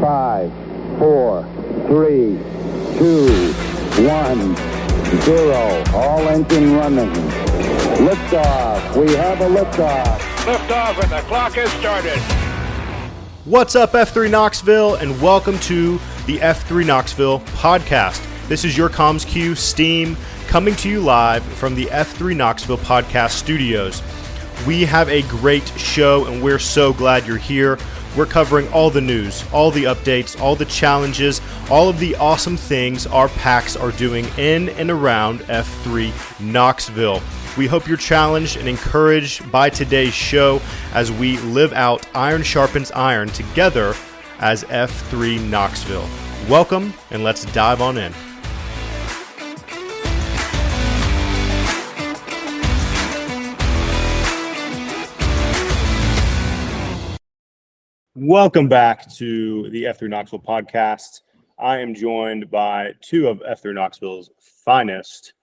5, 4, 3, 2, 1, 0. All engine running. Liftoff. We have a liftoff. Liftoff, and the clock has started. What's up, F3 Knoxville, and welcome to the F3 Knoxville podcast. This is your comms Q, Steam, coming to you live from the F3 Knoxville podcast studios. We have a great show, and we're so glad you're here. We're covering all the news, all the updates, all the challenges, all of the awesome things our packs are doing in and around F3 Knoxville. We hope you're challenged and encouraged by today's show as we live out Iron Sharpens Iron together as F3 Knoxville. Welcome, and let's dive on in. Welcome back to the F3 Knoxville podcast. I am joined by two of F3 Knoxville's finest,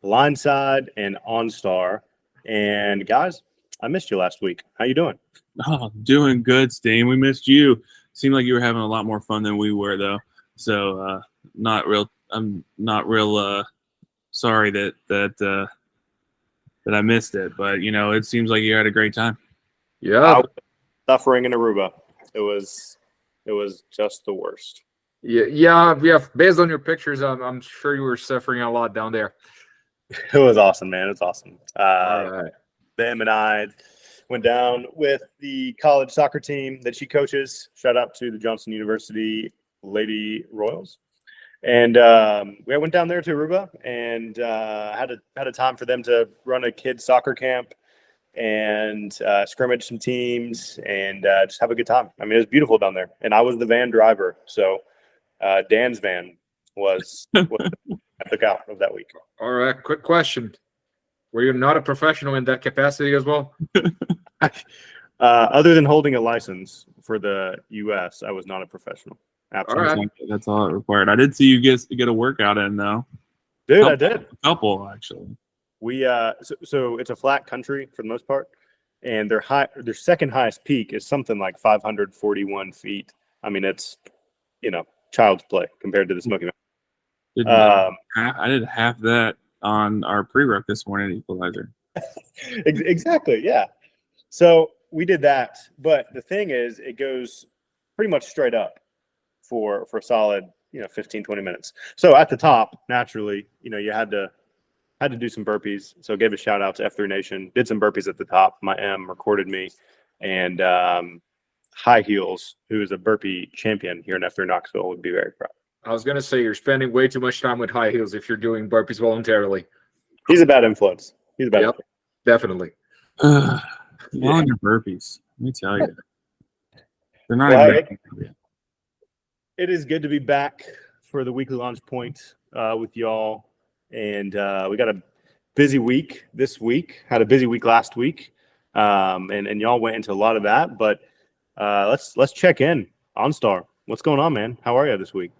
Blindside and OnStar. And guys, I missed you last week. How you doing? Oh, doing good, Steen. We missed you. Seemed like you were having a lot more fun than we were, though. So, I'm not real sorry that I missed it. But it seems like you had a great time. Yeah, suffering in Aruba. It was just the worst. Yeah. Based on your pictures, I'm sure you were suffering a lot down there. It was awesome, man. It's awesome. All right. Them and I went down with the college soccer team that she coaches. Shout out to the Johnson University Lady Royals. And we went down there to Aruba and had a time for them to run a kids soccer camp and scrimmage some teams and just have a good time. I mean, it was beautiful down there. And I was the van driver. So Dan's van was what I took out of that week. All right. Quick question. Were you not a professional in that capacity as well? Other than holding a license for the U.S., I was not a professional. Absolutely. All right. That's all it required. I did see you get a workout in, though. Dude, I did. A couple, actually. We so it's a flat country for the most part, and their second highest peak is something like 541 feet. I mean, it's child's play compared to the Smoky Mountains. I did half that on our pre-ruck this morning at Equalizer. Exactly, yeah. So we did that, but the thing is, it goes pretty much straight up for a solid 15, 20 minutes. So at the top, naturally, you had to do some burpees. So gave a shout out to F3 Nation. Did some burpees at the top. My M recorded me, and High Heels, who is a burpee champion here in F3 Knoxville, would be very proud. I was going to say you're spending way too much time with high heels if you're doing burpees voluntarily. He's a bad influence. Influence. Definitely. Longer burpees. Let me tell you. They're not even It is good to be back for the weekly launch point with y'all. And we got a busy week this week. Had a busy week last week, and y'all went into a lot of that. But let's check in. OnStar, what's going on, man? How are you this week?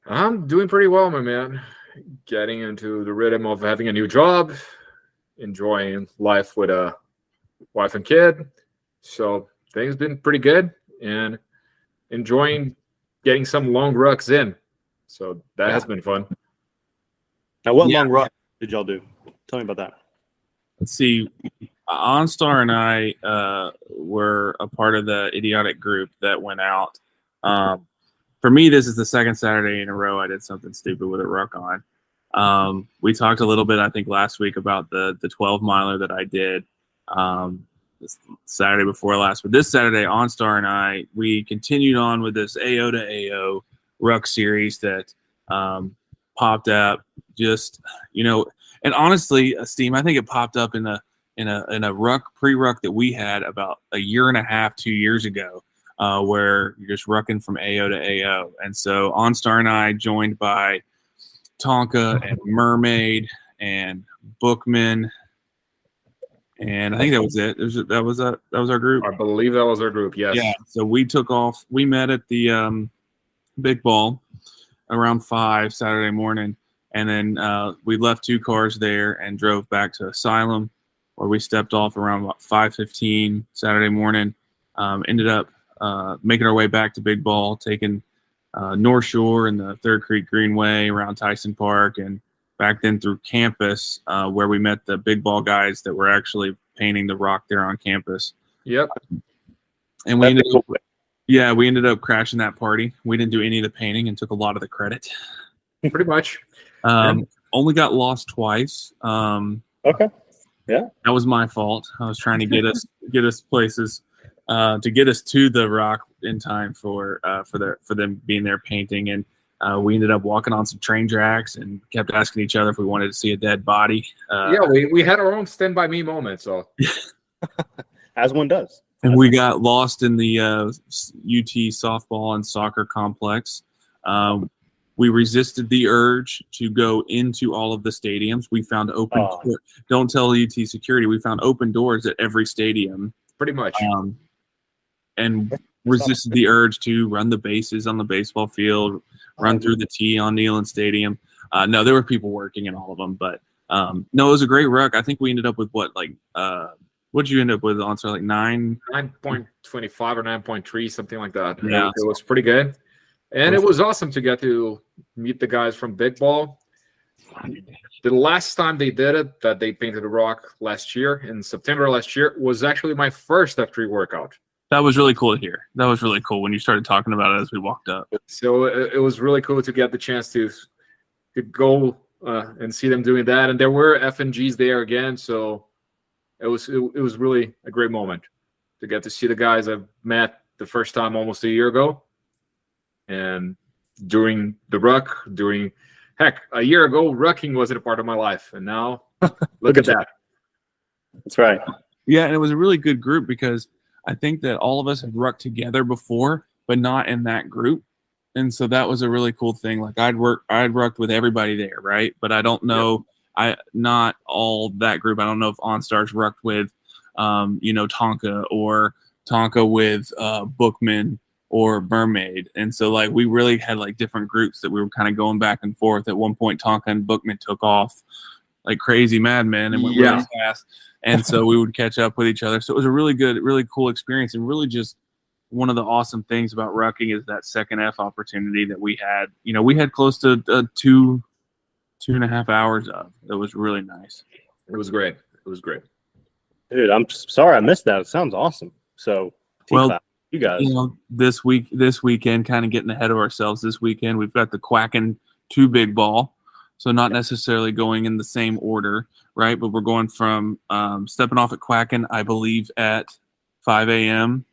I'm doing pretty well, my man. Getting into the rhythm of having a new job, enjoying life with a wife and kid. So things been pretty good, and enjoying getting some long rucks in. So that has been fun. Now, what long ruck did y'all do? Tell me about that. Let's see. OnStar and I were a part of the idiotic group that went out. For me, this is the second Saturday in a row I did something stupid with a ruck on. We talked a little bit, I think, last week about the 12-miler that I did this Saturday before last. But this Saturday, OnStar and I, we continued on with this AO to AO ruck series that popped up. Just and honestly, Steam, I think it popped up in a ruck pre-ruck that we had about a year and a half, 2 years ago, where you're just rucking from AO to AO. And so OnStar and I, joined by Tonka and Mermaid and Bookman, and I think that was it. That was our group. I believe that was our group. Yes. Yeah. So we took off. We met at the Big Ball around 5 Saturday morning. And then we left 2 cars there and drove back to Asylum, where we stepped off around about 5:15 Saturday morning. Ended up making our way back to Big Ball, taking North Shore and the Third Creek Greenway around Tyson Park, and back then through campus, where we met the Big Ball guys that were actually painting the rock there on campus. Yep. And we ended up crashing that party. We didn't do any of the painting and took a lot of the credit. Pretty much. Only got lost twice. Okay. Yeah. That was my fault. I was trying to get us places to get us to the rock in time for them being there painting, and we ended up walking on some train tracks and kept asking each other if we wanted to see a dead body. We had our own Stand By Me moment. So As one does. And we got lost in the UT softball and soccer complex. We resisted the urge to go into all of the stadiums. We found open doors. Don't tell UT security. We found open doors at every stadium. pretty much. And resisted the urge to run the bases on the baseball field, run through the tee on Neyland Stadium. No, there were people working in all of them, but no, it was a great ruck. I think we ended up with what did you end up with, on like 9.25 or 9.3, something like that. Yeah. It was pretty good. And it was awesome to get to meet the guys from Big Ball. The last time they did it, that they painted the rock last year, in September last year, was actually my first F3 workout. That was really cool to hear. That was really cool when you started talking about it as we walked up. So it was really cool to get the chance to go and see them doing that. And there were FNGs there again, so it was really a great moment to get to see the guys I've met the first time almost a year ago. And during the ruck, a year ago, rucking wasn't a part of my life. And now, look at that. That's right. Yeah, and it was a really good group because I think that all of us had rucked together before, but not in that group. And so that was a really cool thing. Like I'd rucked with everybody there, right? But I don't know, not all that group. I don't know if OnStars rucked with, Tonka, or Tonka with Bookman or Mermaid. And so like we really had like different groups that we were kind of going back and forth. At one point, Tonka and Bookman took off like crazy madmen and went really fast. And so we would catch up with each other. So it was a really good, really cool experience. And really just one of the awesome things about rucking is that second F opportunity that we had. We had close to 2.5 hours of. It was really nice. It was great. Dude, I'm sorry I missed that. It sounds awesome. So, you guys. This weekend, kind of getting ahead of ourselves this weekend, we've got the Quackin' to Big Ball. So not necessarily going in the same order, right? But we're going from stepping off at Quackin', I believe, at 5 a.m.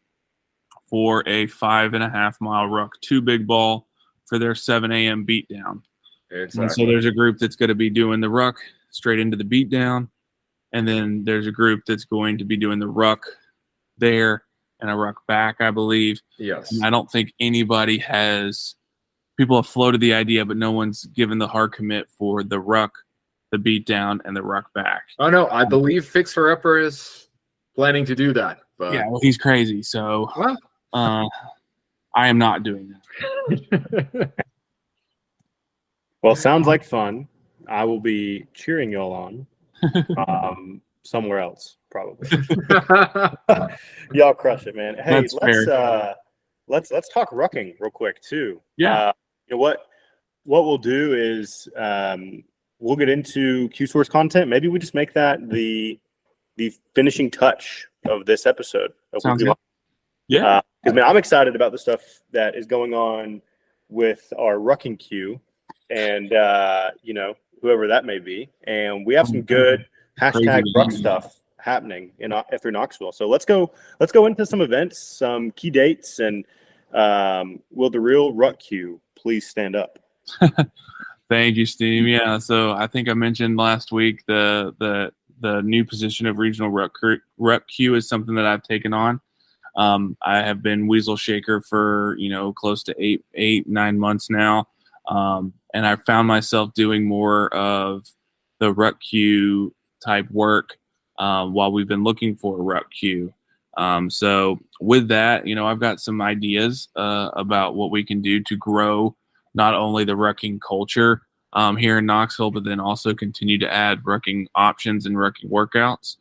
for a 5.5 mile ruck to Big Ball for their 7 a.m. beatdown. Exactly. And so there's a group that's going to be doing the ruck straight into the beatdown. And then there's a group that's going to be doing the ruck there and a ruck back, I believe. Yes. And I don't think people have floated the idea, but no one's given the hard commit for the ruck, the beatdown, and the ruck back. Oh, no, I believe Fixer Upper is planning to do that. But yeah, well, he's crazy. So I am not doing that. Well, sounds like fun. I will be cheering y'all on somewhere else, probably. Y'all crush it, man. Hey, let's talk rucking real quick too. Yeah. What we'll do is we'll get into Q Source content. Maybe we just make that the finishing touch of this episode. Sounds good. Yeah. Because I'm excited about the stuff that is going on with our rucking queue, and whoever that may be. And we have some good hashtag ruck stuff happening in F3 Knoxville. So let's go into some events, some key dates, and will the real Ruck Q please stand up? Thank you, Steve. Yeah, so I think I mentioned last week the new position of Regional Ruck Q is something that I've taken on. I have been Weasel Shaker for close to 8-9 months now, and I found myself doing more of the Ruck Q type work while we've been looking for a Ruck Q. So with that, I've got some ideas about what we can do to grow not only the rucking culture here in Knoxville, but then also continue to add rucking options and rucking workouts.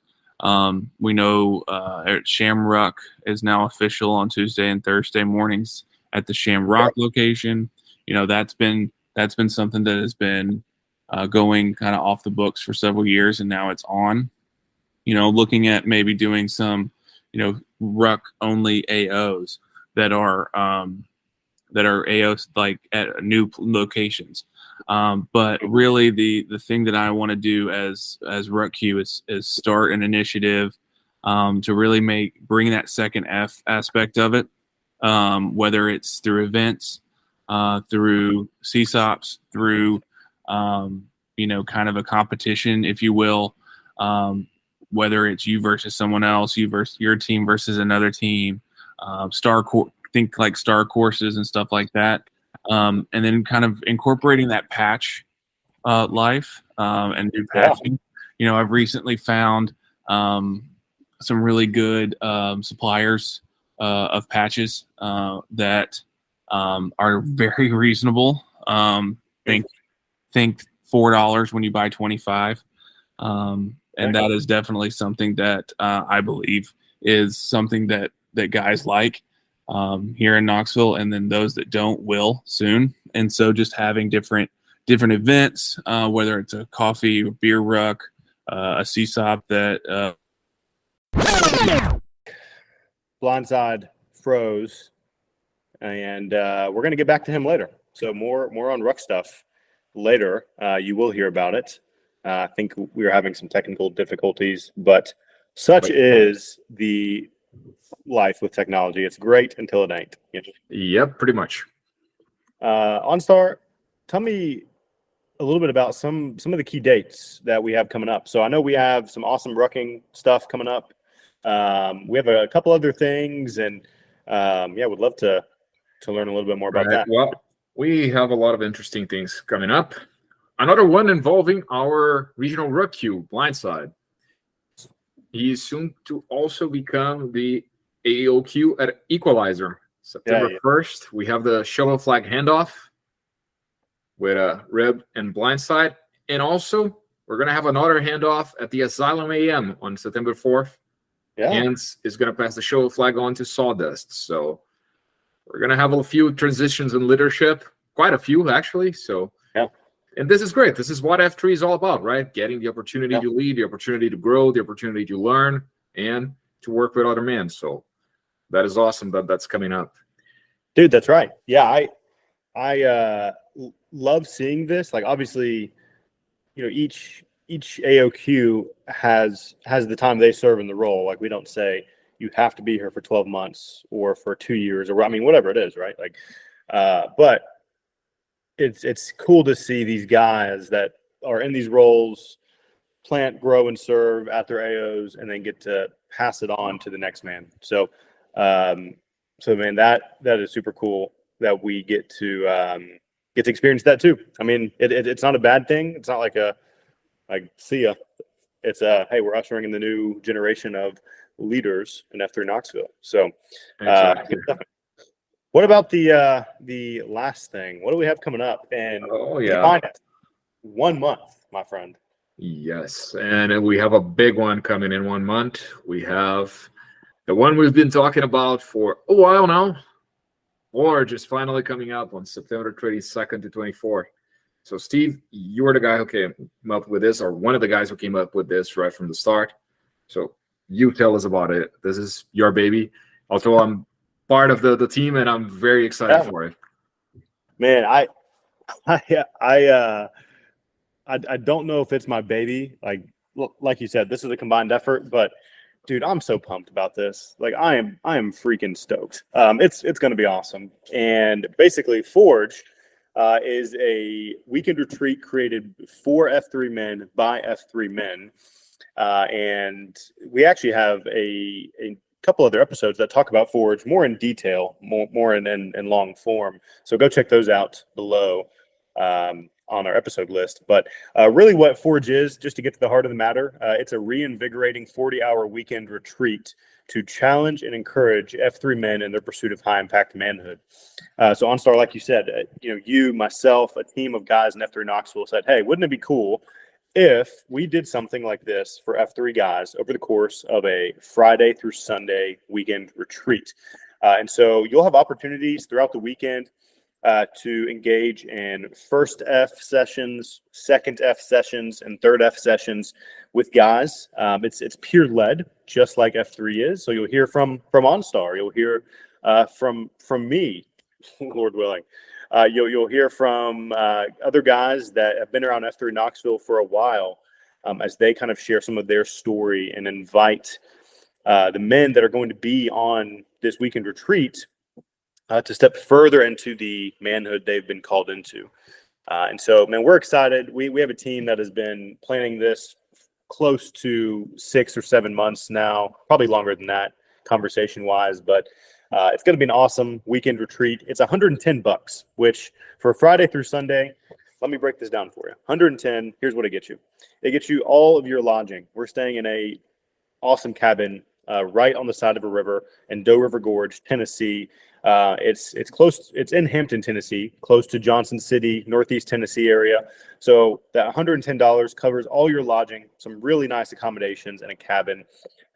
We know Shamrock is now official on Tuesday and Thursday mornings at the Shamrock location. You know, that's been something that has been going kind of off the books for several years, and now it's on. You know, looking at maybe doing some, you know, ruck only AOs that are AOs like at new locations. But really, the thing that I want to do as Ruck Q is start an initiative to really bring that second F aspect of it, whether it's through events, through CSOPs, through you know, kind of a competition, if you will. Whether it's you versus someone else, you versus your team versus another team, think like star courses and stuff like that. And then kind of incorporating that patch life and do patching. You know, I've recently found some really good suppliers of patches that are very reasonable. Think $4 when you buy 25. And that is definitely something that I believe is something that guys like here in Knoxville, and then those that don't will soon. And so just having different events, whether it's a coffee or beer ruck, a CSOP that Blindside froze, and we're going to get back to him later. So more on ruck stuff later. You will hear about it. I think we were having some technical difficulties, but such is the life with technology. It's great until it ain't. You know? Yep, pretty much. OnStar, tell me a little bit about some of the key dates that we have coming up. So I know we have some awesome rucking stuff coming up. We have a couple other things, and would love to learn a little bit more about that. Well, we have a lot of interesting things coming up. Another one involving our Regional Ruck Q, Blindside. He is soon to also become the AOQ at Equalizer. September 1st, we have the shovel flag handoff with Rib and Blindside. And also, we're going to have another handoff at the Asylum AM on September 4th. Yeah. Hans is going to pass the shovel flag on to Sawdust. So we're going to have a few transitions in leadership, quite a few, actually. So, yeah. And this is great. This is what F3 is all about, right? Getting the opportunity to lead, the opportunity to grow, the opportunity to learn, and to work with other men. So that is awesome that that's coming up. Dude, that's right. Yeah, I love seeing this. Like, obviously, you know, each AOQ has the time they serve in the role. Like, we don't say you have to be here for 12 months or for 2 years, or I mean, whatever it is, right? Like, but it's cool to see these guys that are in these roles plant, grow, and serve at their AOs, and then get to pass it on to the next man. So, man, that is super cool that we get to experience that too. I mean, it's not a bad thing. It's not like see ya. It's hey, we're ushering in the new generation of leaders in F3 Knoxville. So, what about the last thing? What do we have coming up? And it, 1 month, my friend. Yes, and we have a big one coming in 1 month. We have the one we've been talking about for a while now, or just finally coming up on September 22nd to 24th. So, Steve, you were the guy who came up with this, or one of the guys who came up with this right from the start. So you tell us about it. This is your baby. Also, I'm part of the team, and I'm very excited for it. Man, I don't know if it's my baby. Like you said, this is a combined effort, but dude, I'm so pumped about this. Like, I am freaking stoked. It's going to be awesome. And basically, Forge is a weekend retreat created for F3 men by F3 men. And we actually have a couple other episodes that talk about Forge more in detail, more in long form. So go check those out below on our episode list. But really what Forge is, just to get to the heart of the matter, it's a reinvigorating 40-hour weekend retreat to challenge and encourage F3 men in their pursuit of high-impact manhood. So OnStar, like you said, you, myself, a team of guys in F3 Knoxville said, hey, wouldn't it be cool if we did something like this for F3 guys over the course of a Friday through Sunday weekend retreat. And so you'll have opportunities throughout the weekend to engage in first F sessions, second F sessions, and third F sessions with guys. It's peer led, just like F3 is. So you'll hear from OnStar. You'll hear from me, Lord willing. You'll hear from other guys that have been around F3 Knoxville for a while, as they kind of share some of their story and invite the men that are going to be on this weekend retreat to step further into the manhood they've been called into. And so, man, we're excited. We have a team that has been planning this close to 6 or 7 months now, probably longer than that, conversation-wise. But it's going to be an awesome weekend retreat. It's $110, which for Friday through Sunday, let me break this down for you. 110. Here's what it gets you. It gets you all of your lodging. We're staying in a awesome cabin right on the side of a river in Doe River Gorge, Tennessee. It's close. It's in Hampton, Tennessee, close to Johnson City, Northeast Tennessee area. So that $110 covers all your lodging, some really nice accommodations, and a cabin.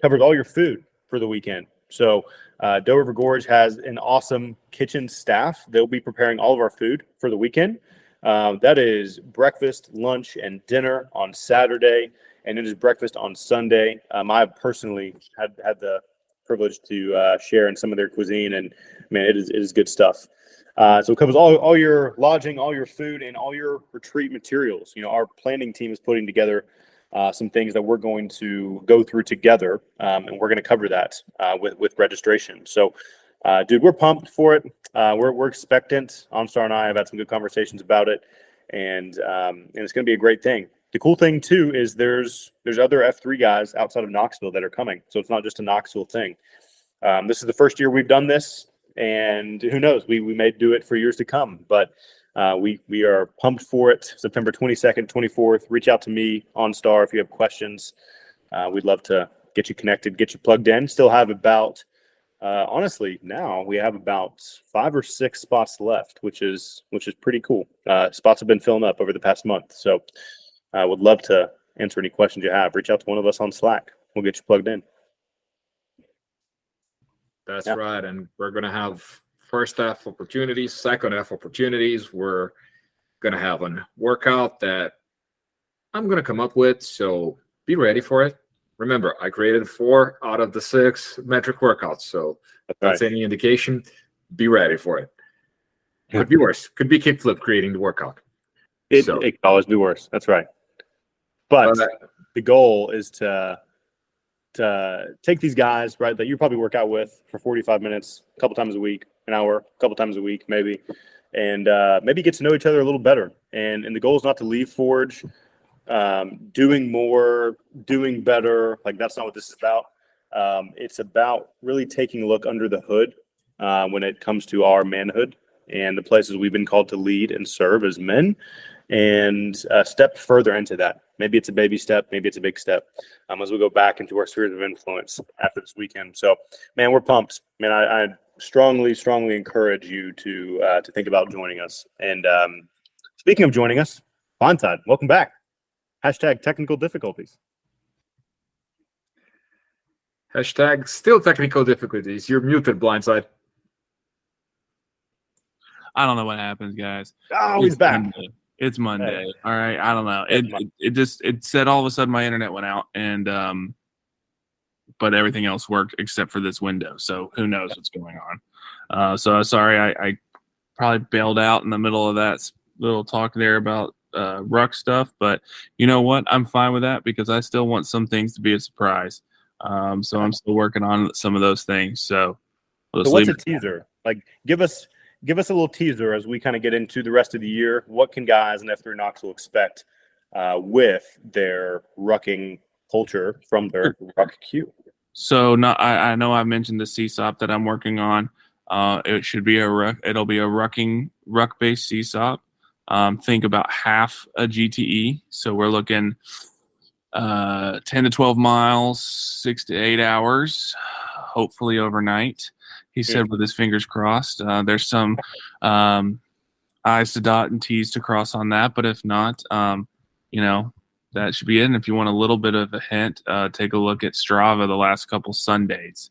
Covers all your food for the weekend. So Doe River Gorge has an awesome kitchen staff. They'll be preparing all of our food for the weekend. That is breakfast, lunch, and dinner on Saturday, and it is breakfast on Sunday. I personally had the privilege to share in some of their cuisine, and man, it is good stuff. So it covers all your lodging, all your food, and all your retreat materials. You know, our planning team is putting together some things that we're going to go through together, and we're going to cover that with registration. So, dude, we're pumped for it. We're expectant. OnStar and I have had some good conversations about it, and it's going to be a great thing. The cool thing too is there's other F3 guys outside of Knoxville that are coming, so it's not just a Knoxville thing. This is the first year we've done this, and who knows, we may do it for years to come. But we are pumped for it. September 22nd, 24th. Reach out to me, OnStar, if you have questions. We'd love to get you connected, get you plugged in. Still have about honestly, now we have about 5 or 6 spots left, which is pretty cool. Spots have been filling up over the past month, so I would love to answer any questions you have. Reach out to one of us on Slack. We'll get you plugged in. That's right. And we're going to have first half opportunities, second half opportunities. We're going to have a workout that I'm going to come up with, so be ready for it. Remember, I created 4 out of the 6 metric workouts, so if that's any indication, be ready for it. Could be worse. Could be kickflip creating the workout. It could always be worse. That's right. But the goal is to take these guys, right, that you probably work out with for 45 minutes, a couple times a week, an hour, a couple times a week, maybe, and maybe get to know each other a little better. And the goal is not to leave Forge doing more, doing better. Like, that's not what this is about. It's about really taking a look under the hood when it comes to our manhood and the places we've been called to lead and serve as men, and step further into that. Maybe it's a baby step, maybe it's a big step as we go back into our spheres of influence after this weekend. So, man, we're pumped. Man, I strongly encourage you to think about joining us. And speaking of joining us, Blindside, welcome back. Hashtag technical difficulties. Hashtag still technical difficulties. You're muted, Blindside. I don't know what happens, guys. Oh, he's back. Monday. It's Monday. All right. I don't know. It said all of a sudden my internet went out, and but everything else worked except for this window. So who knows what's going on? So sorry, I probably bailed out in the middle of that little talk there about ruck stuff. But you know what? I'm fine with that because I still want some things to be a surprise. So I'm still working on some of those things. So what's a teaser? Like, give us a little teaser as we kind of get into the rest of the year. What can guys in F3 Knoxville expect with their rucking culture from their Ruck Q? So I know I mentioned the CSOP that I'm working on. It should be it'll be a ruck-based CSOP. Think about half a GTE. So we're looking 10 to 12 miles, 6 to 8 hours, hopefully overnight. He said with his fingers crossed. There's some I's to dot and T's to cross on that, but if not, that should be it. And if you want a little bit of a hint, take a look at Strava the last couple Sundays.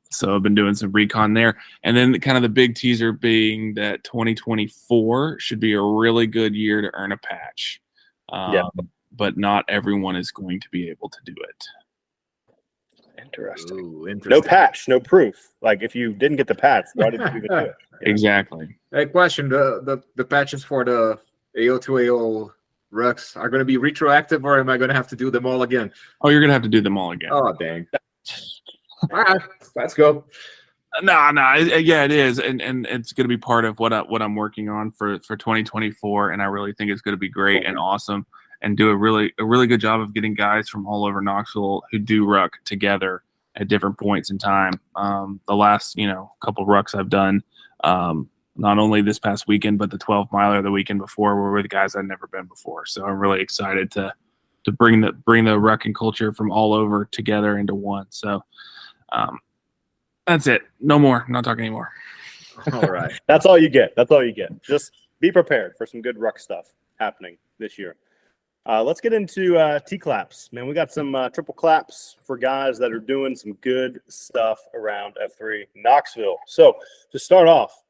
So I've been doing some recon there. And then kind of the big teaser being that 2024 should be a really good year to earn a patch. But not everyone is going to be able to do it. Interesting. Ooh, interesting. No patch, no proof. Like if you didn't get the patch, why did you even do it? Yeah. Exactly. Hey, question: the patches for the AO to AO rucks are going to be retroactive, or am I going to have to do them all again? Oh, you're going to have to do them all again. Oh, dang. All right, let's go. No, yeah, it is, and it's going to be part of what I'm working on for 2024, and I really think it's going to be great and awesome, and do a really good job of getting guys from all over Knoxville who do ruck together at different points in time. The last couple rucks I've done, not only this past weekend but the 12 miler the weekend before, were with guys I'd never been before. So I'm really excited to bring the rucking culture from all over together into one. So. That's it. No more. I'm not talking anymore. All right. That's all you get. That's all you get. Just be prepared for some good ruck stuff happening this year. Let's get into T-claps. Man, we got some triple claps for guys that are doing some good stuff around F3 Knoxville. So to start off,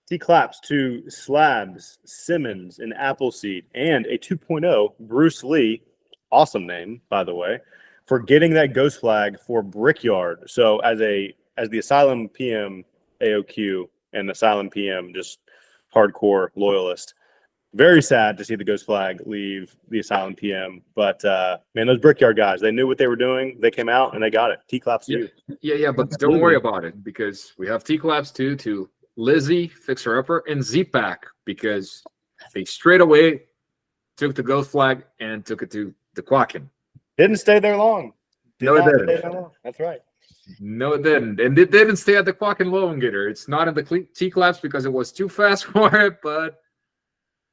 T-claps to Slabs, Simmons, and Appleseed, and a 2.0 Bruce Lee, awesome name, by the way, for getting that ghost flag for Brickyard. So as the Asylum PM AOQ and Asylum PM just hardcore loyalist, very sad to see the ghost flag leave the Asylum PM. But man, those Brickyard guys, they knew what they were doing. They came out and they got it. T-claps to you. Yeah, but don't worry about it, because we have T-claps too to Lizzie, Fixer Upper, and Z-Pack, because they straight away took the ghost flag and took it to the Quacken. Didn't stay there long. No, it didn't. That's right. No, it didn't. And it didn't stay at the Quacken long either. It's not in the T-claps because it was too fast for it, but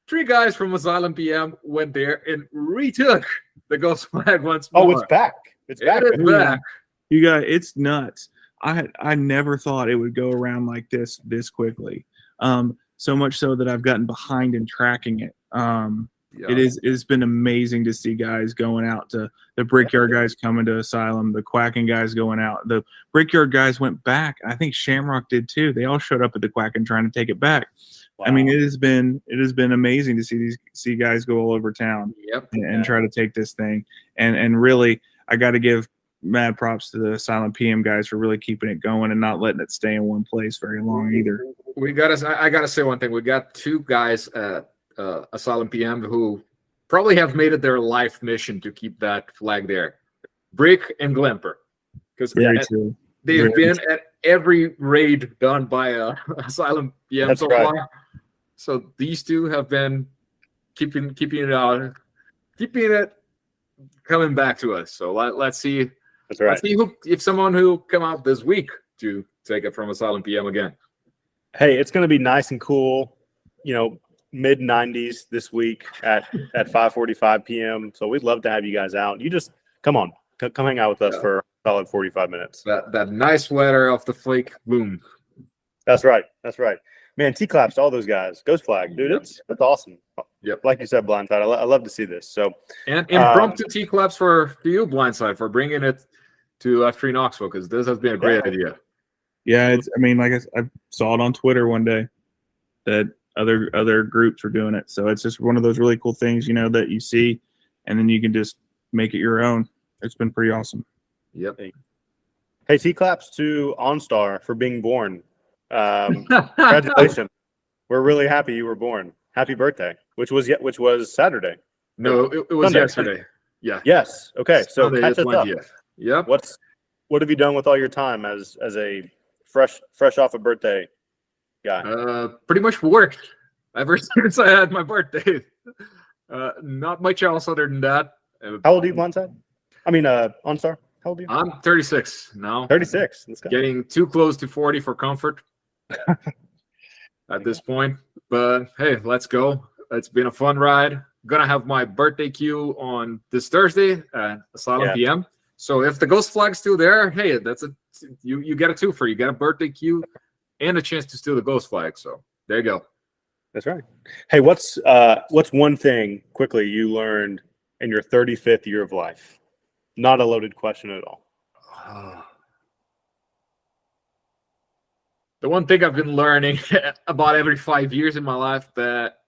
3 guys from Asylum PM went there and retook the ghost flag once more. Oh, it's back. It's back. It is back. You guys, it's nuts. I never thought it would go around like this quickly. So much so that I've gotten behind in tracking it. Yeah. It's been amazing to see guys going out to the Brickyard guys coming to Asylum, the Quacking guys going out. The Brickyard guys went back. I think Shamrock did too. They all showed up at the Quacking trying to take it back. Wow. I mean, it has been amazing to see guys go all over town and try to take this thing. And really, I got to give mad props to the Asylum PM guys for really keeping it going and not letting it stay in one place very long either. I gotta say one thing. We got 2 guys at Asylum PM who probably have made it their life mission to keep that flag there. Brick and Glimper, because they've been at every raid done by Asylum PM. That's so right. far. So these 2 have been keeping it coming back to us. So let's see. That's right. Let's see if someone who come out this week to take it from Asylum PM again. Hey, it's going to be nice and cool. Mid 90s this week at 5:45 p.m. So we'd love to have you guys out. You just come hang out with us for a solid 45 minutes. That nice weather off the flake boom. That's right. Man, T-claps to all those guys. Ghost flag, dude. That's awesome. Yep. Like you said, Blindside. I love to see this. So and impromptu T-claps for you, Blindside, for bringing it to F3 Knoxville, because this has been a great idea. Yeah, like I saw it on Twitter one day that other groups are doing it. So it's just one of those really cool things, that you see, and then you can just make it your own. It's been pretty awesome. Yep. Hey, T-claps to OnStar for being born. Congratulations. We're really happy you were born. Happy birthday, which was Saturday. No, it was Sunday. Yesterday. Yeah. Yes. Okay. So catch us up. Yep. What have you done with all your time as a fresh off a birthday guy? Pretty much worked ever since I had my birthday. Not much else other than that. How old are you, Blindside? I mean, OnStar. How old are you? I'm 36 now. 36. Let's go. Getting too close to 40 for comfort at this point. But hey, let's go. It's been a fun ride. Gonna have my birthday queue on this Thursday at Asylum PM. So if the ghost flag's still there, hey, you get a 2 for you. Get a birthday queue and a chance to steal the ghost flag. So there you go. That's right. Hey, what's one thing quickly you learned in your 35th year of life? Not a loaded question at all. The one thing I've been learning about every 5 years in my life, that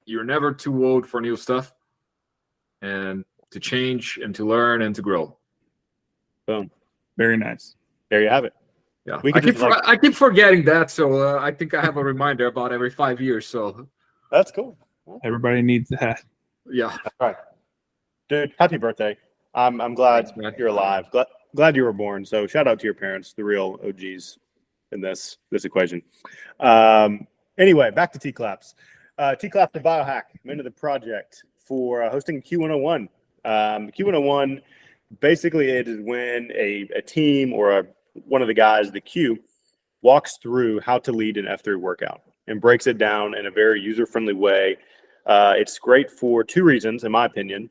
you're never too old for new stuff and to change and to learn and to grow. Boom. Very nice. There you have it. Yeah, We I could keep forgetting that, so I think I have a reminder about every 5 years. So That's cool. Everybody needs that. yeah, That's right. Dude, happy birthday. I'm glad Thanks, man. you're alive. Glad you were born. So shout out to your parents, the real OGs in this equation. Anyway, back to T-Claps. T-Claps the Biohack, I'm into the project for hosting Q101. Q101, basically it is when a team or one of the guys, the Q, walks through how to lead an F3 workout and breaks it down in a very user-friendly way. It's great for two reasons, in my opinion.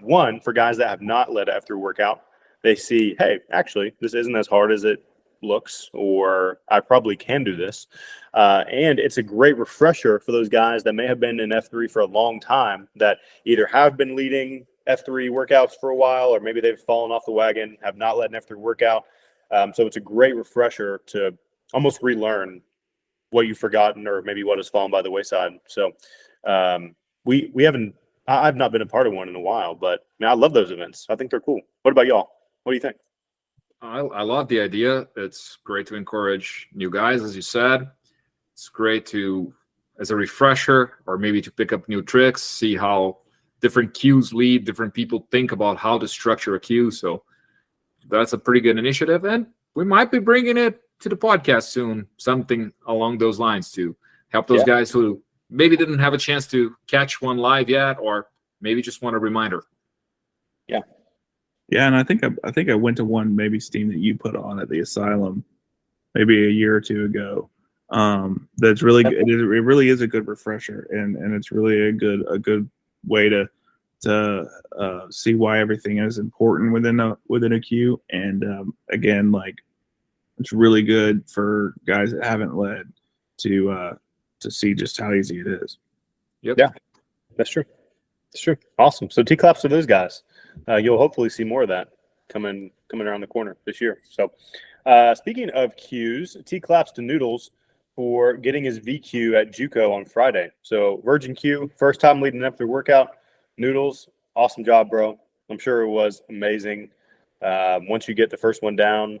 One, for guys that have not led an F3 workout, they see, hey, actually, this isn't as hard as it looks, or I probably can do this. And it's a great refresher for those guys that may have been in F3 for a long time, that either have been leading F3 workouts for a while, or maybe they've fallen off the wagon, have not led an F3 workout. So it's a great refresher to almost relearn what you've forgotten, or maybe what has fallen by the wayside. So we haven't, I've not been a part of one in a while, but man, I love those events. I think they're cool. What about y'all? What do you think? I love the idea. It's great to encourage new guys, as you said. It's great to, as a refresher, or maybe to pick up new tricks, see how different queues lead, different people think about how to structure a queue. So that's a pretty good initiative, and we might be bringing it to the podcast soon, something along those lines to help those guys who maybe didn't have a chance to catch one live yet, or maybe just want a reminder. Yeah, and I think I went to one, maybe Steam, that you put on at the Asylum maybe a year or two ago. That's really good. It really is a good refresher, and it's really a good way to see why everything is important within a queue. And again, like, it's really good for guys that haven't led to see just how easy it is. Yep. Yeah, that's true. It's true. Awesome. So T-Claps to those guys. You'll hopefully see more of that coming around the corner this year. So speaking of queues, T-Claps to Noodles for getting his VQ at JUCO on Friday. So Virgin Q, first time leading up their workout. Noodles, awesome job, bro. I'm sure it was amazing. Once you get the first one down,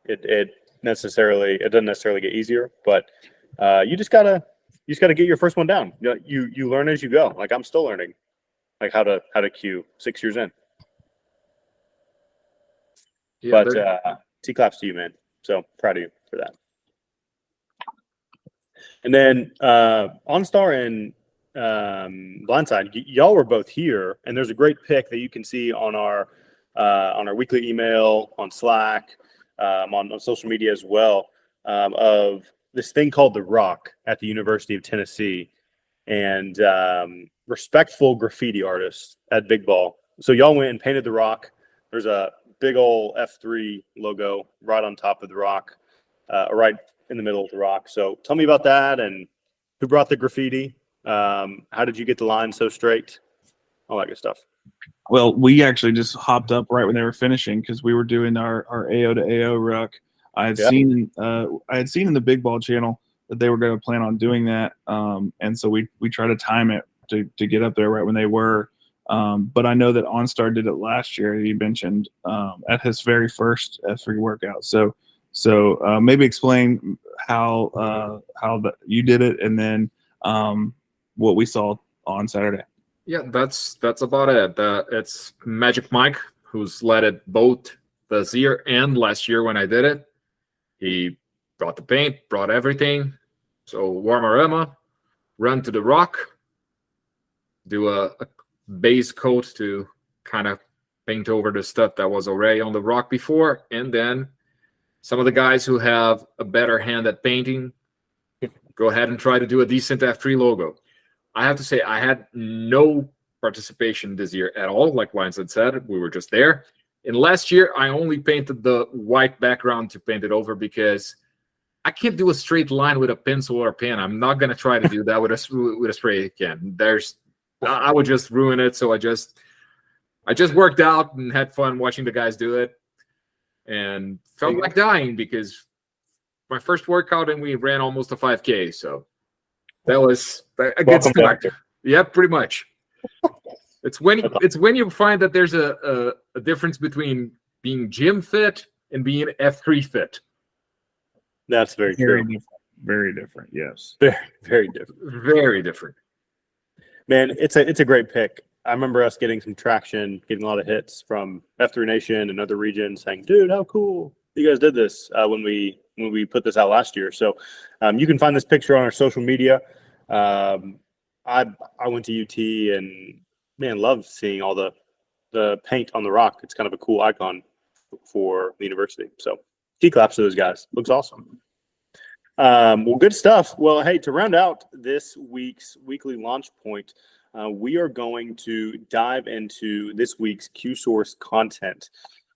it doesn't necessarily get easier, but you just gotta get your first one down. You learn as you go. Like, I'm still learning, like how to queue 6 years in. Yeah, but T-Claps to you, man. So proud of you for that. And then OnStar and Blindside, y'all were both here, and there's a great pic that you can see on our weekly email, on Slack, on social media as well, of this thing called the Rock at the University of Tennessee, and respectful graffiti artists at Big Ball. So y'all went and painted the Rock. There's a big old F3 logo right on top of the Rock, right in the middle of the Rock. So tell me about that, and who brought the graffiti? How did you get the line so straight? All that good stuff. Well, we actually just hopped up right when they were finishing, because we were doing our AO to AO ruck. I had seen in the Big Ball channel that they were going to plan on doing that, and so we tried to time it to get up there right when they were. But I know that OnStar did it last year. He mentioned at his very first F3 workout. So maybe explain how you did it, and then what we saw on Saturday. Yeah, that's about it. It's Magic Mike, who's led it both this year and last year when I did it. He brought the paint, brought everything. So warm-a-rama, run to the Rock, do a base coat to kind of paint over the stuff that was already on the Rock before, and then some of the guys who have a better hand at painting go ahead and try to do a decent F3 logo. I have to say, I had no participation this year at all. Like Lines had said, we were just there. And last year, I only painted the white background to paint it over, because I can't do a straight line with a pencil or a pen. I'm not going to try to do that with a spray can. There's I would just ruin it. So I just worked out and had fun watching the guys do it, and felt like dying because my first workout and we ran almost a 5K. So that was a good start. Yeah, pretty much. It's when you find that there's a difference between being gym fit and being F3 fit. That's very true. Very different. Yes. Very, very different. Very different. Man, it's a great pick. I remember us getting some traction, getting a lot of hits from F3 Nation and other regions saying, dude, how cool you guys did this when we put this out last year. So you can find this picture on our social media. I went to UT and, man, love seeing all the paint on the rock. It's kind of a cool icon for the university. So T-claps to those guys. Looks awesome. Well, good stuff. Well, hey, to round out this week's weekly launch point, we are going to dive into this week's Q-Source content.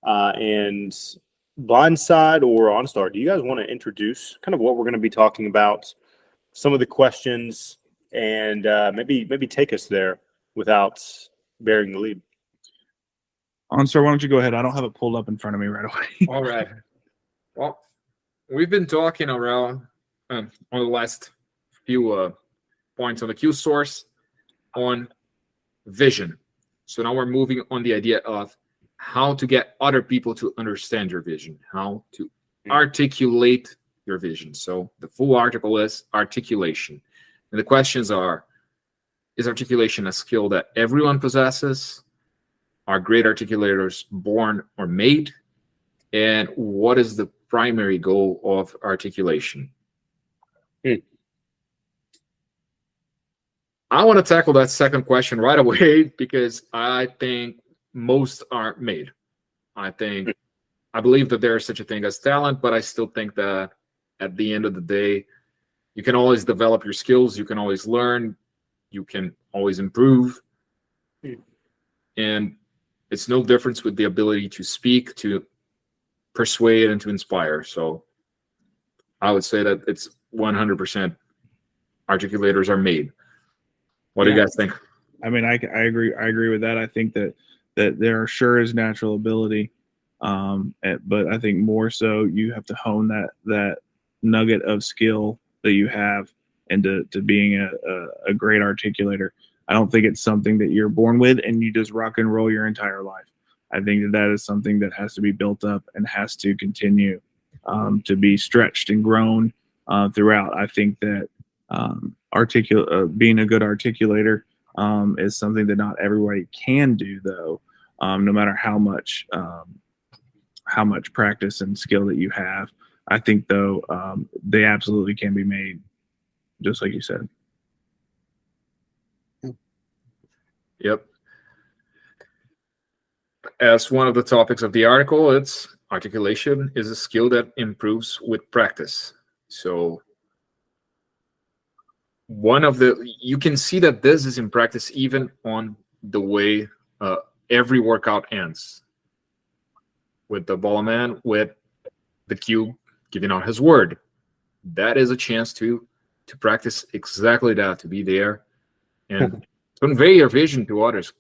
And Blindside or OnStar, do you guys want to introduce kind of what we're going to be talking about, some of the questions, and maybe take us there without bearing the lead? OnStar, why don't you go ahead? I don't have it pulled up in front of me right away. All right. Well, we've been talking around on the last few points on the Q source on vision. So now we're moving on the idea of how to get other people to understand your vision, how to articulate your vision. So the full article is articulation. And the questions are, is articulation a skill that everyone possesses? Are great articulators born or made? And what is the primary goal of articulation? I want to tackle that second question right away because I think most aren't made. I believe that there is such a thing as talent, but I still think that at the end of the day, you can always develop your skills, you can always learn, you can always improve. And it's no difference with the ability to speak, to persuade, and to inspire. So I would say that it's 100% articulators are made. What do you guys think? I mean, I agree with that. I think that there sure is natural ability, but I think more so you have to hone that nugget of skill that you have into being a great articulator. I don't think it's something that you're born with and you just rock and roll your entire life. I think that is something that has to be built up and has to continue to be stretched and grown throughout. I think that being a good articulator is something that not everybody can do, though. No matter how much practice and skill that you have, I think though they absolutely can be made, just like you said. Yep. As one of the topics of the article, it's articulation is a skill that improves with practice. So you can see that this is in practice even on the way every workout ends. With the ball man, with the Q giving out his word. That is a chance to practice exactly that, to be there and convey your vision to others.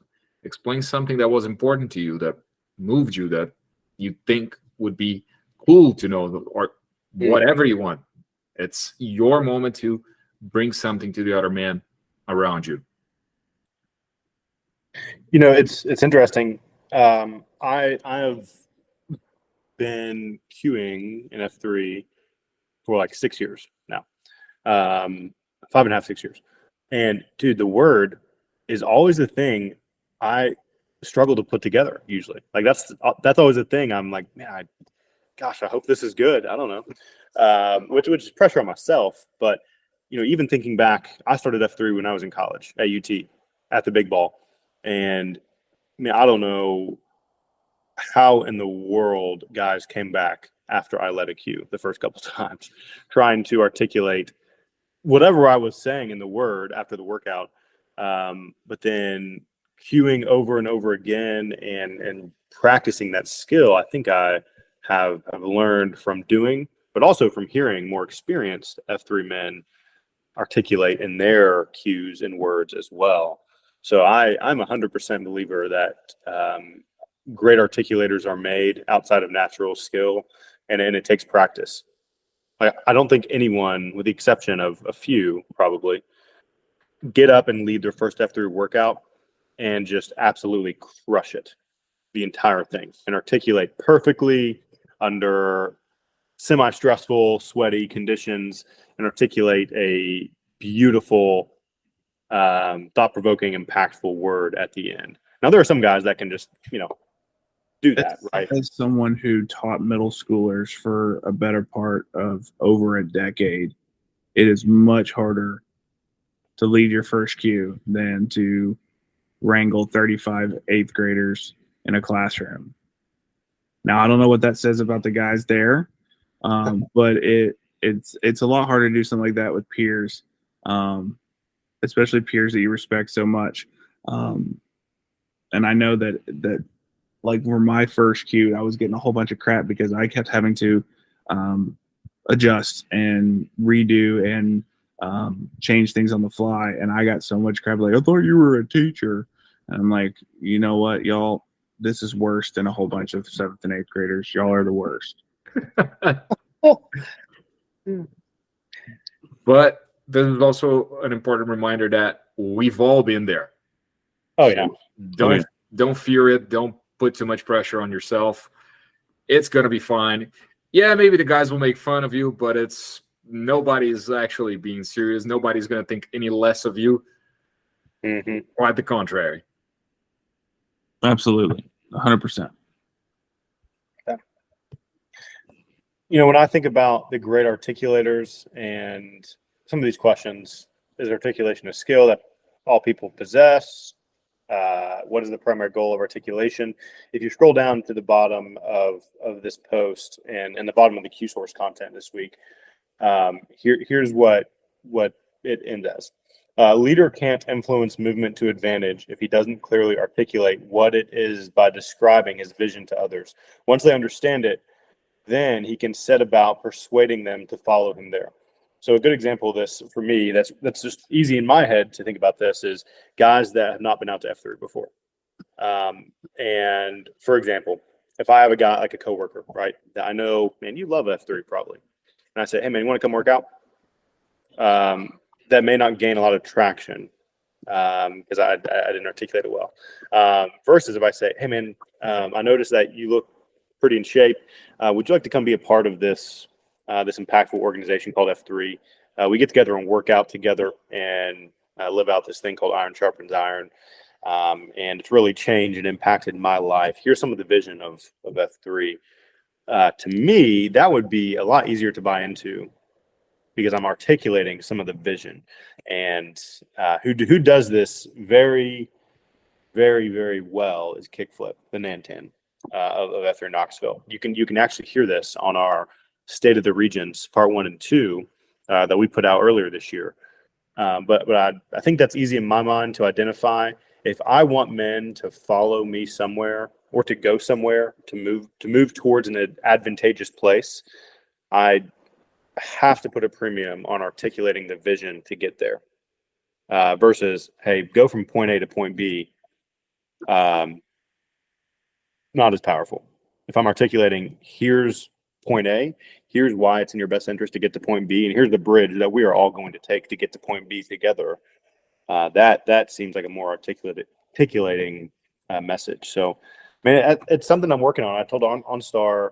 Explain something that was important to you, that moved you, that you think would be cool to know, or whatever you want. It's your moment to bring something to the other man around you. You know, it's interesting. I have been queuing in F3 for like 6 years now, 5.5, 6 years. And dude, the word is always a thing I struggle to put together usually. Like that's always a thing. I'm like, man, I hope this is good. I don't know, which is pressure on myself. But you know, even thinking back, I started F3 when I was in college at UT at the big ball, and I mean, I don't know how in the world guys came back after I led a Q the first couple times, trying to articulate whatever I was saying in the word after the workout, but then queuing over and over again and practicing that skill. I think I have learned from doing, but also from hearing more experienced F3 men articulate in their cues and words as well. So I'm 100% believer that great articulators are made outside of natural skill, and it takes practice. I don't think anyone, with the exception of a few probably, get up and lead their first F3 workout and just absolutely crush it, the entire thing, and articulate perfectly under semi-stressful, sweaty conditions, and articulate a beautiful, thought-provoking, impactful word at the end. Now, there are some guys that can just, do that, right? As someone who taught middle schoolers for a better part of over a decade, it is much harder to lead your first Q than to wrangle 35 eighth graders in a classroom. Now, I don't know what that says about the guys there, but it's a lot harder to do something like that with peers, especially peers that you respect so much. And I know that like for my first Q, I was getting a whole bunch of crap because I kept having to adjust and redo and change things on the fly. And I got so much crap, like, I thought you were a teacher. And I'm like, you know what, y'all, this is worse than a whole bunch of 7th and 8th graders. Y'all are the worst. But this is also an important reminder that we've all been there. Oh, yeah. Don't fear it. Don't put too much pressure on yourself. It's going to be fine. Yeah, maybe the guys will make fun of you, but nobody's actually being serious. Nobody's going to think any less of you. Mm-hmm. Quite the contrary. Absolutely. 100%. When I think about the great articulators and some of these questions, is articulation a skill that all people possess? What is the primary goal of articulation? If you scroll down to the bottom of this post and the bottom of the Q source content this week, here's what it ends as. Leader can't influence movement to advantage if he doesn't clearly articulate what it is by describing his vision to others. Once they understand it, then he can set about persuading them to follow him there. So a good example of this for me, that's just easy in my head to think about this, is guys that have not been out to F3 before. And for example, if I have a guy like a coworker, right, that I know, man, you love F3 probably, and I say, hey man, you want to come work out? That may not gain a lot of traction because I didn't articulate it well. Versus if I say, hey man, I noticed that you look pretty in shape. Would you like to come be a part of this impactful organization called F3? We get together and work out together and live out this thing called iron sharpens iron. And it's really changed and impacted my life. Here's some of the vision of F3. To me, that would be a lot easier to buy into because I'm articulating some of the vision. And who does this very, very, very well is Kickflip, the Nantan of F3 Knoxville. You can actually hear this on our State of the Regions Part 1 and 2 that we put out earlier this year. But I think that's easy in my mind to identify. If I want men to follow me somewhere or to go somewhere, to move towards an advantageous place, I have to put a premium on articulating the vision to get there versus, hey, go from point A to point B. Not as powerful. If I'm articulating, here's point A, here's why it's in your best interest to get to point B, and here's the bridge that we are all going to take to get to point B together. That seems like a more articulating message. So, man, it's something I'm working on. I told OnStar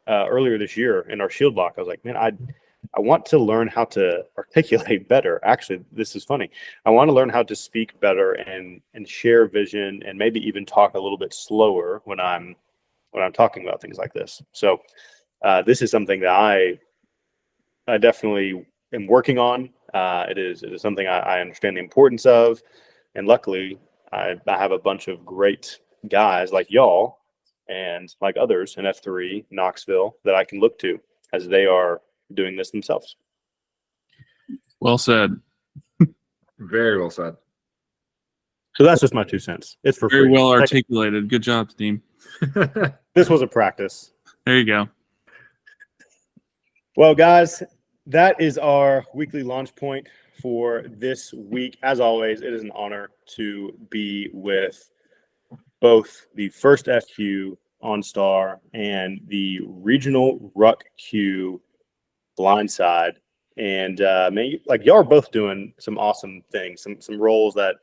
earlier this year in our Shield Lock, I was like, man, I want to learn how to articulate better. Actually, this is funny. I want to learn how to speak better and share vision and maybe even talk a little bit slower when I'm talking about things like this. So this is something that I definitely am working on. It is something I understand the importance of, and luckily I have a bunch of great guys like y'all and like others in F3 Knoxville that I can look to as they are doing this themselves. Well said. Very well said. So that's just my 2 cents. It's for Very free. well articulated. Good job, team. This was a practice. There you go. Well, guys, that is our weekly launch point for this week. As always, it is an honor to be with both the first FQ OnStar and the Regional Ruck Q Blindside. And man, y'all are both doing some awesome things, some roles that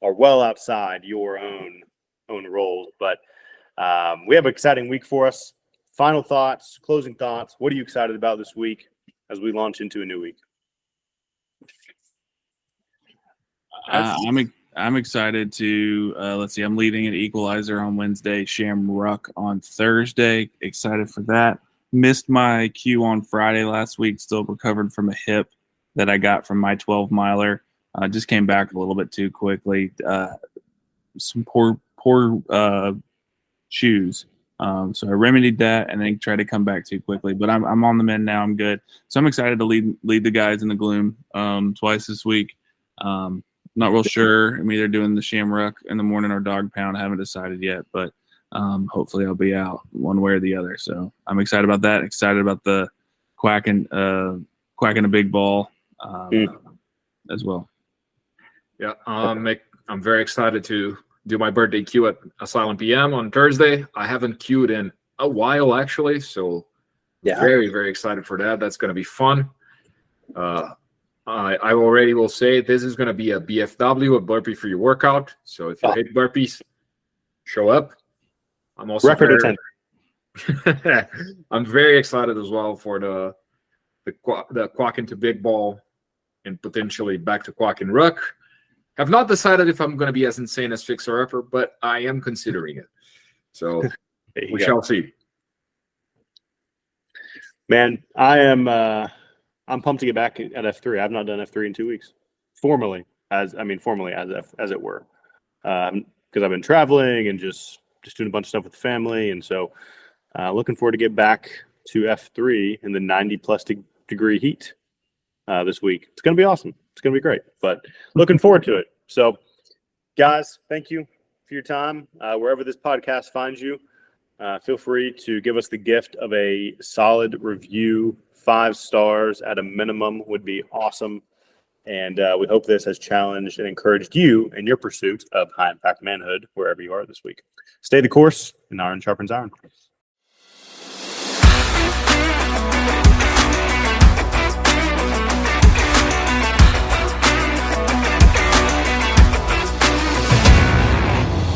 are well outside your own roles. But we have an exciting week for us. Final thoughts, closing thoughts. What are you excited about this week as we launch into a new week? I'm excited to let's see. I'm leading an Equalizer on Wednesday, Shamrock on Thursday. Excited for that. Missed my Q on Friday last week. Still recovered from a hip that I got from my 12-miler. Just came back a little bit too quickly. Some poor shoes. So I remedied that and then tried to come back too quickly. But I'm on the mend now. I'm good. So I'm excited to lead the guys in the gloom twice this week. Not real sure. I'm either doing the Shamrock in the morning or Dog Pound. I haven't decided yet, but hopefully I'll be out one way or the other. So I'm excited about that. Excited about the quacking a big ball as well. Yeah, I'm very excited to do my birthday queue at Asylum PM on Thursday. I haven't queued in a while, actually, so very, very excited for that. That's going to be fun. I already will say this is going to be a BFW, a burpee for your workout. So if you hate burpees, show up. I'm also record attendance. I'm very excited as well for the quack into big ball and potentially back to quack and ruck. Have not decided if I'm going to be as insane as Fixer Upper, but I am considering it. So we shall see. Man, I'm pumped to get back at F3. I've not done F3 in 2 weeks. Formally as it were. Because I've been traveling and just doing a bunch of stuff with the family. And so looking forward to get back to F3 in the 90-plus degree heat this week. It's going to be awesome. It's going to be great. But looking forward to it. So, guys, thank you for your time. Wherever this podcast finds you, feel free to give us the gift of a solid review. 5 stars at a minimum would be awesome. And we hope this has challenged and encouraged you in your pursuit of high-impact manhood wherever you are this week. Stay the course, and iron sharpens iron.